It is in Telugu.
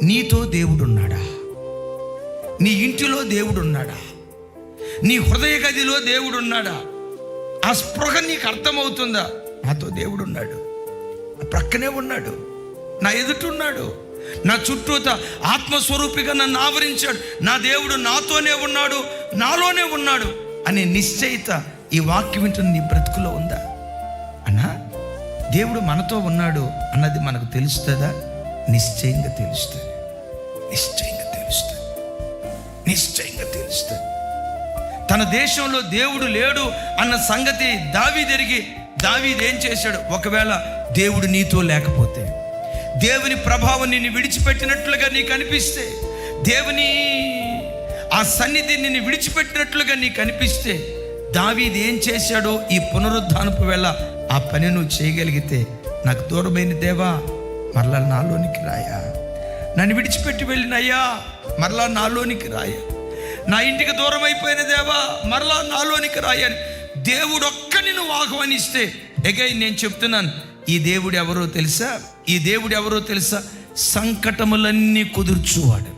నీతో దేవుడున్నాడా? నీ ఇంటిలో దేవుడున్నాడా? నీ హృదయ గదిలో దేవుడున్నాడా? ఆ స్పృహ నీకు అర్థమవుతుందా? నాతో దేవుడున్నాడు, ప్రక్కనే ఉన్నాడు, నా ఎదుటున్నాడు, నా చుట్టూత ఆత్మస్వరూపిగా నన్ను ఆవరించాడు, నా దేవుడు నాతోనే ఉన్నాడు, నాలోనే ఉన్నాడు అనే నిశ్చయిత ఈ వాక్యం వింటున్న నీ బ్రతుకులో ఉందా? అన్నా దేవుడు మనతో ఉన్నాడు అన్నది మనకు తెలుస్తుందా? నిశ్చయంగా తెలుస్తుంది, నిశ్చయంగా తెలుస్తుంది, నిశ్చయంగా తెలుస్తుంది. తన దేశంలో దేవుడు లేడు అన్న సంగతి దావీదు ఏం చేశాడు? ఒకవేళ దేవుడు నీతో లేకపోతే, దేవుని ప్రభావం నిన్ను విడిచిపెట్టినట్లుగా నీకు అనిపిస్తే, దేవుని ఆ సన్నిధి నిన్ను విడిచిపెట్టినట్లుగా నీకు అనిపిస్తే, దావీదు ఏం చేశాడో ఈ పునరుద్ధానపు వేళ ఆ పని నువ్వు చేయగలిగితే, నాకు దూరమైన దేవా మరలా నాలోనికి రాయా, నన్ను విడిచిపెట్టి వెళ్ళినయ్యా మరలా నాలోనికి రాయా, నా ఇంటికి దూరం అయిపోయిన దేవా మరలా నాలోనికి రాయని దేవుడు ఒక్కని నువ్వు ఆహ్వానిస్తే, ఎగైన్ నేను చెప్తున్నాను, ఈ దేవుడు ఎవరో తెలుసా? ఈ దేవుడు ఎవరో తెలుసా? సంకటములన్నీ కుదుర్చువాడు.